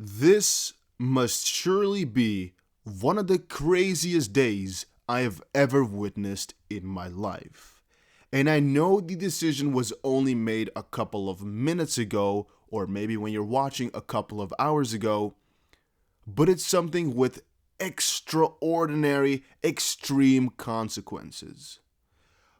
This must surely be one of the craziest days I have ever witnessed in my life. And I know the decision was only made a couple of minutes ago, or maybe when you're watching a couple of hours ago, but it's something with extraordinary, extreme consequences.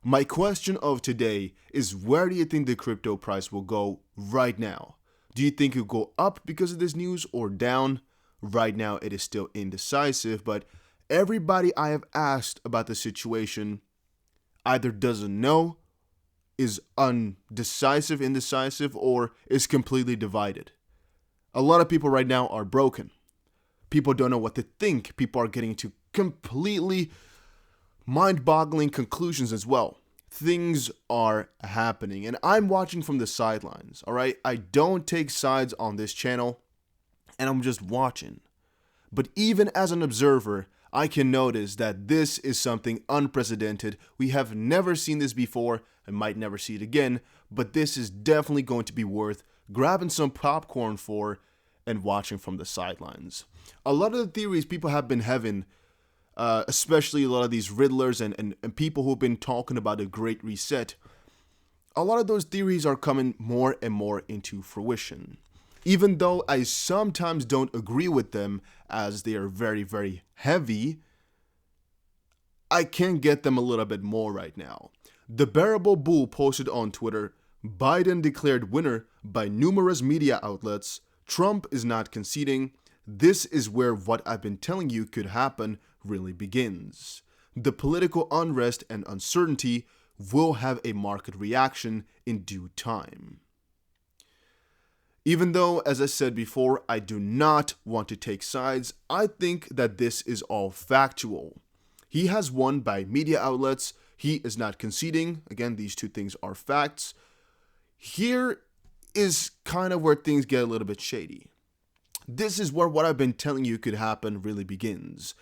My question of today is, where do you think the crypto price will go right now? Do you think it'll go up because of this news or down? Right now it is still indecisive, but everybody I have asked about the situation either doesn't know, is indecisive, or is completely divided. A lot of people right now are broken. People don't know what to think. People are getting to completely mind-boggling conclusions as well. Things are happening, and I'm watching from the sidelines, all right? I don't take sides on this channel, and I'm just watching. But even as an observer, I can notice that this is something unprecedented. We have never seen this before and might never see it again, but this is definitely going to be worth grabbing some popcorn for and watching from the sidelines. A lot of the theories people have been having, especially a lot of these riddlers and people who've been talking about a great reset, a lot of those theories are coming more and more into fruition. Even though I sometimes don't agree with them as they are very, very heavy, I can get them a little bit more right now. The Bearable Bull posted on Twitter, Biden declared winner by numerous media outlets. Trump is not conceding. This is where what I've been telling you could happen really begins. The political unrest and uncertainty will have a market reaction in due time. Even though, as I said before, I do not want to take sides, I think that this is all factual. He has won by media outlets. He is not conceding. Again, these two things are facts. Here is kind of where things get a little bit shady. This is where what I've been telling you could happen really begins.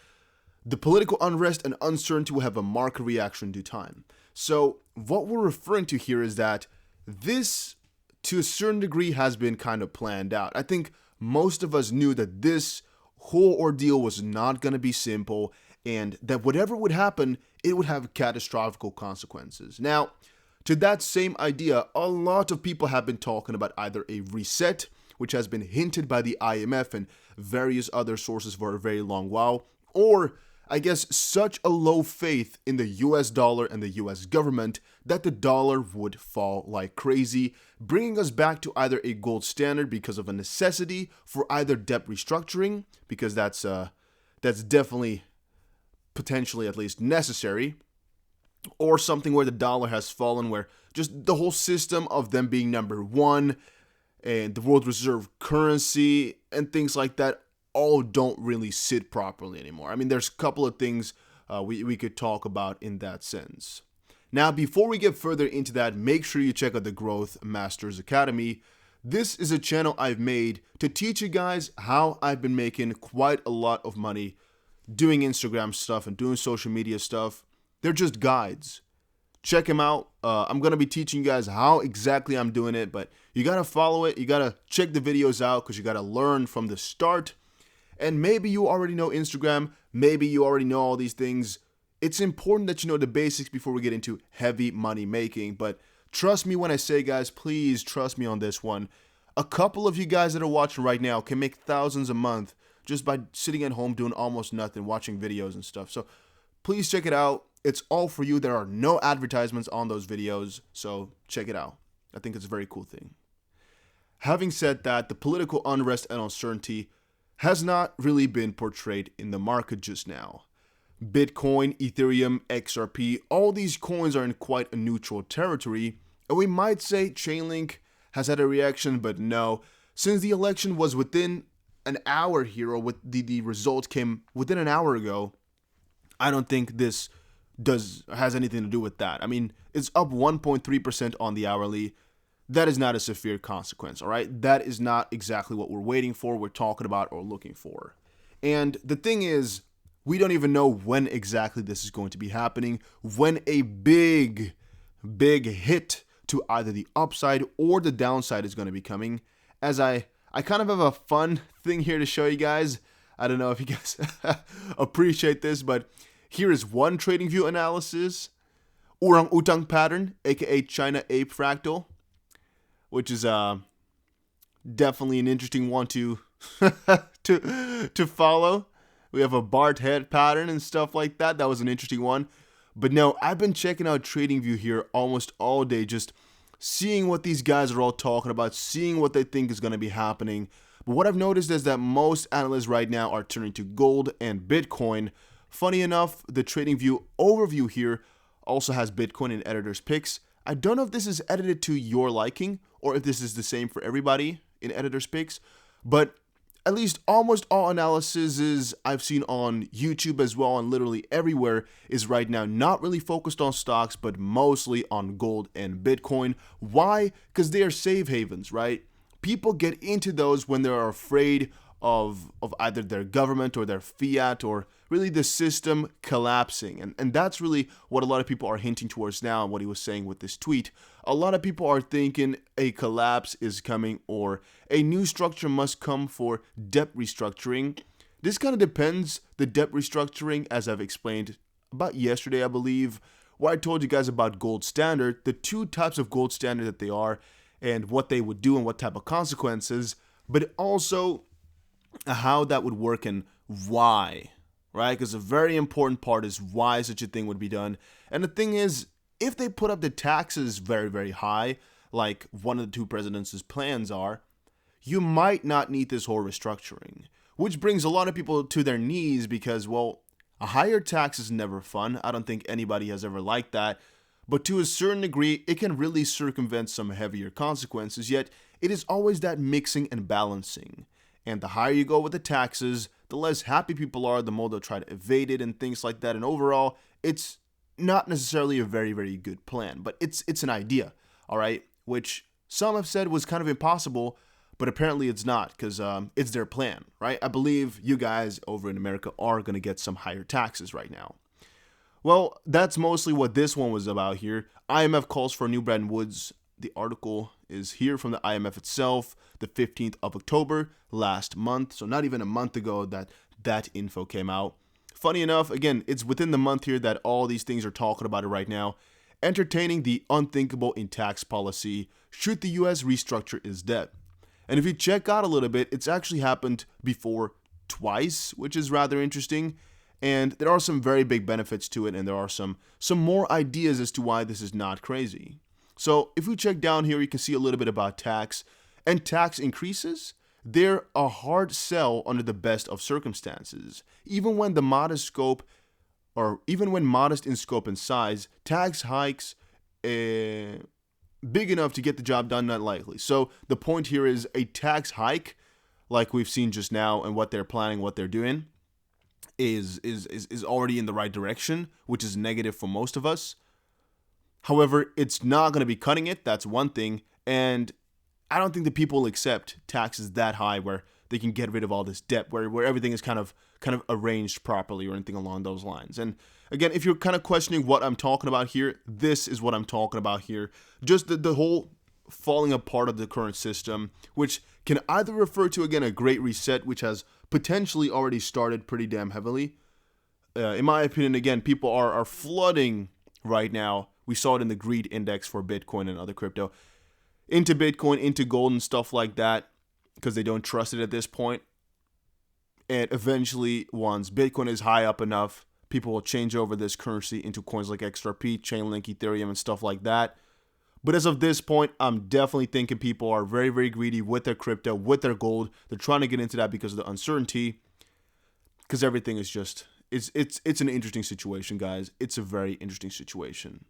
The political unrest and uncertainty will have a market reaction in due time. So what we're referring to here is that this, to a certain degree, has been kind of planned out. I think most of us knew that this whole ordeal was not going to be simple, and that whatever would happen, it would have catastrophic consequences. Now, to that same idea, a lot of people have been talking about either a reset, which has been hinted by the IMF and various other sources for a very long while, or I guess such a low faith in the US dollar and the US government that the dollar would fall like crazy, bringing us back to either a gold standard because of a necessity for either debt restructuring, because that's definitely potentially at least necessary, or something where the dollar has fallen, where just the whole system of them being number one and the world reserve currency and things like that all don't really sit properly anymore. I mean, there's a couple of things we could talk about in that sense. Now, before we get further into that, make sure you check out the Growth Masters Academy. This is a channel I've made to teach you guys how I've been making quite a lot of money doing Instagram stuff and doing social media stuff. They're just guides. Check them out. I'm going to be teaching you guys how exactly I'm doing it, but you got to follow it. You got to check the videos out because you got to learn from the start. And maybe you already know Instagram. Maybe you already know all these things. It's important that you know the basics before we get into heavy money making. But trust me when I say, guys, please trust me on this one. A couple of you guys that are watching right now can make thousands a month just by sitting at home doing almost nothing, watching videos and stuff. So please check it out. It's all for you. There are no advertisements on those videos, so check it out. I think it's a very cool thing. Having said that, the political unrest and uncertainty has not really been portrayed in the market just now. Bitcoin, Ethereum, XRP, all these coins are in quite a neutral territory, and we might say Chainlink has had a reaction, but no. Since the election was within an hour here, or with the result came within an hour ago, I don't think this has anything to do with that. I mean, it's up 1.3% on the hourly. That is not a severe consequence, all right? That is not exactly what we're waiting for, we're talking about, or looking for. And the thing is, we don't even know when exactly this is going to be happening, when a big hit to either the upside or the downside is going to be coming. As I I kind of have a fun thing here to show you guys. I don't know if you guys appreciate this, but here is one trading view analysis. Orang-utang pattern, aka China Ape fractal, which is definitely an interesting one to to follow. We have a Bart head pattern and stuff like that. That was an interesting one. But no, I've been checking out TradingView here almost all day, just seeing what these guys are all talking about, seeing what they think is going to be happening. But what I've noticed is that most analysts right now are turning to gold and Bitcoin. Funny enough, the TradingView overview here also has Bitcoin in editor's picks. I don't know if this is edited to your liking or if this is the same for everybody in editor's picks, but at least almost all analyses I've seen on YouTube as well and literally everywhere is right now not really focused on stocks, but mostly on gold and Bitcoin. Why? Because they are safe havens, right? People get into those when they're afraid of either their government or their fiat or really the system collapsing. And that's really what a lot of people are hinting towards now and what he was saying with this tweet. A lot of people are thinking a collapse is coming or a new structure must come for debt restructuring. This kind of depends. The debt restructuring, as I've explained about yesterday, I believe, where I told you guys about gold standard, the two types of gold standard that they are and what they would do and what type of consequences, but also how that would work and why, right? Because a very important part is why such a thing would be done. And the thing is, if they put up the taxes very, very high, like one of the two presidents' plans are, you might not need this whole restructuring, which brings a lot of people to their knees because, well, a higher tax is never fun. I don't think anybody has ever liked that. But to a certain degree, it can really circumvent some heavier consequences, yet it is always that mixing and balancing. And the higher you go with the taxes, the less happy people are, the more they'll try to evade it and things like that. And overall, it's not necessarily a very, very good plan, but it's an idea, all right? Which some have said was kind of impossible, but apparently it's not because it's their plan, right? I believe you guys over in America are going to get some higher taxes right now. Well, that's mostly what this one was about here. IMF calls for new Bretton Woods. The article is here from the IMF itself, the 15th of October last month. So not even a month ago that info came out. Funny enough, again, it's within the month here that all these things are talking about it right now. Entertaining the unthinkable in tax policy should the US restructure its debt. And if you check out a little bit, it's actually happened before twice, which is rather interesting. And there are some very big benefits to it, and there are some more ideas as to why this is not crazy. So if we check down here, you can see a little bit about tax. And tax increases, they're a hard sell under the best of circumstances. Even when the modest scope, or even when modest in scope and size, tax hikes big enough to get the job done, not likely. So the point here is a tax hike, like we've seen just now and what they're planning, what they're doing, is already in the right direction, which is negative for most of us. However, it's not going to be cutting it. That's one thing. And I don't think the people will accept taxes that high where they can get rid of all this debt, where everything is kind of arranged properly or anything along those lines. And again, if you're kind of questioning what I'm talking about here, this is what I'm talking about here. Just the whole falling apart of the current system, which can either refer to, again, a great reset, which has potentially already started pretty damn heavily. In my opinion, again, people are flooding right now. We saw it in the greed index for Bitcoin and other crypto. Into Bitcoin, into gold and stuff like that, because they don't trust it at this point. And eventually, once Bitcoin is high up enough, people will change over this currency into coins like XRP, Chainlink, Ethereum, and stuff like that. But as of this point, I'm definitely thinking people are very, very greedy with their crypto, with their gold. They're trying to get into that because of the uncertainty. Because everything is just, it's an interesting situation, guys. It's a very interesting situation.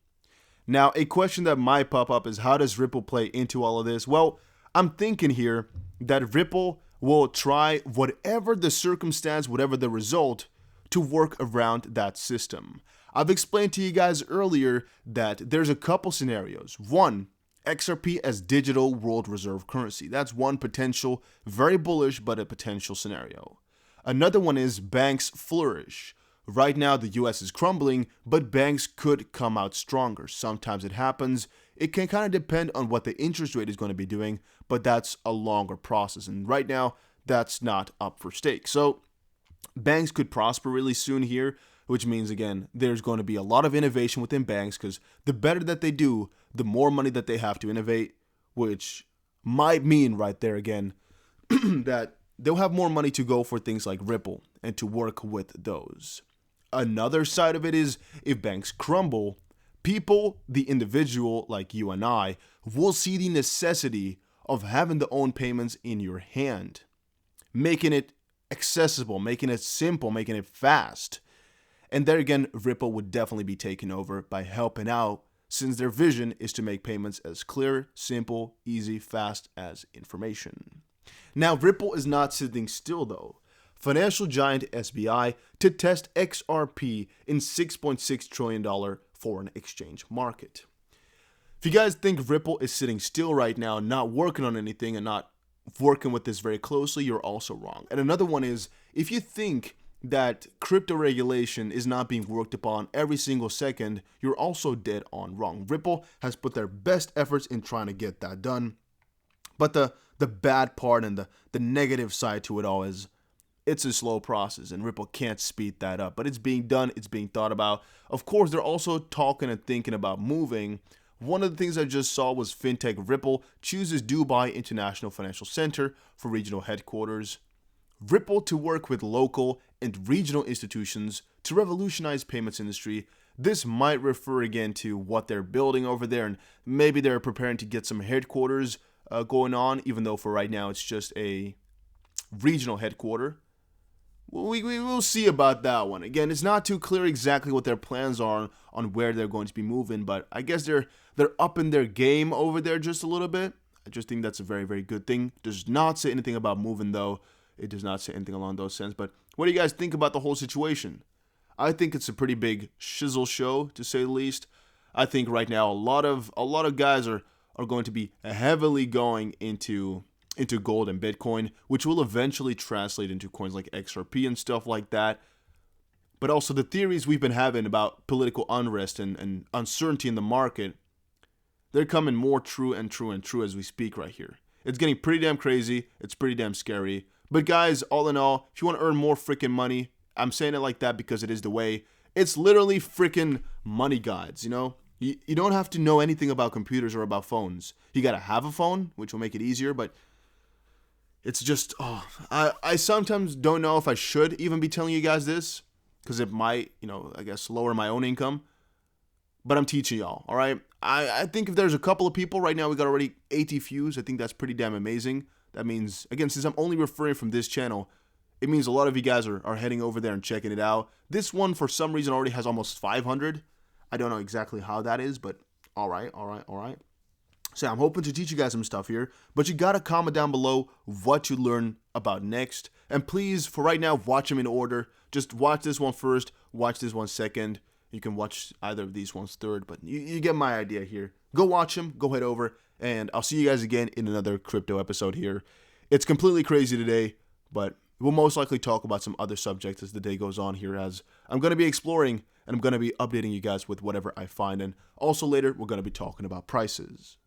Now, a question that might pop up is, how does Ripple play into all of this? Well, I'm thinking here that Ripple will try whatever the circumstance, whatever the result, to work around that system. I've explained to you guys earlier that there's a couple scenarios. One, XRP as digital world reserve currency. That's one potential, very bullish, but a potential scenario. Another one is banks flourish. Right now, the US is crumbling, but banks could come out stronger. Sometimes it happens. It can kind of depend on what the interest rate is going to be doing, but that's a longer process. And right now, that's not up for stake. So banks could prosper really soon here, which means, again, there's going to be a lot of innovation within banks because the better that they do, the more money that they have to innovate, which might mean right there again that they'll have more money to go for things like Ripple and to work with those. Another side of it is if banks crumble, people, the individual like you and I, will see the necessity of having to own payments in your hand, making it accessible, making it simple, making it fast. And there again, Ripple would definitely be taken over by helping out, since their vision is to make payments as clear, simple, easy, fast as information. Now, Ripple is not sitting still though. Financial giant SBI to test XRP in $6.6 trillion foreign exchange market. If you guys think Ripple is sitting still right now, not working on anything and not working with this very closely, you're also wrong. And another one is, if you think that crypto regulation is not being worked upon every single second, you're also dead on wrong. Ripple has put their best efforts in trying to get that done. But the bad part and the negative side to it all is it's a slow process and Ripple can't speed that up. But it's being done, it's being thought about. Of course, they're also talking and thinking about moving. One of the things I just saw was FinTech Ripple chooses Dubai International Financial Center for regional headquarters. Ripple to work with local and regional institutions to revolutionize payments industry. This might refer again to what they're building over there, and maybe they're preparing to get some headquarters going on, even though for right now it's just a regional headquarter. We will see about that one. Again, it's not too clear exactly what their plans are on where they're going to be moving, but I guess they're upping their game over there just a little bit. I just think that's a very, very good thing. Does not say anything about moving though. It does not say anything along those sense. But what do you guys think about the whole situation? I think it's a pretty big shizzle show, to say the least. I think right now a lot of guys are going to be heavily going into gold and Bitcoin, which will eventually translate into coins like XRP and stuff like that. But also the theories we've been having about political unrest and uncertainty in the market, they're coming more true and true and true as we speak right here. It's getting pretty damn crazy. It's pretty damn scary. But guys, all in all, if you want to earn more freaking money, I'm saying it like that because it is the way. It's literally freaking money guides, you know? You don't have to know anything about computers or about phones. You got to have a phone, which will make it easier, but it's just, I sometimes don't know if I should even be telling you guys this because it might, I guess lower my own income. But I'm teaching y'all, all right? I think if there's a couple of people right now, we got already 80 views. I think that's pretty damn amazing. That means, again, since I'm only referring from this channel, it means a lot of you guys are heading over there and checking it out. This one, for some reason, already has almost 500. I don't know exactly how that is, but all right. So I'm hoping to teach you guys some stuff here, but you got to comment down below what you learn about next. And please, for right now, watch them in order. Just watch this one first, watch this one second. You can watch either of these ones third, but you get my idea here. Go watch them, go head over, and I'll see you guys again in another crypto episode here. It's completely crazy today, but we'll most likely talk about some other subjects as the day goes on here, as I'm going to be exploring and I'm going to be updating you guys with whatever I find. And also later, we're going to be talking about prices.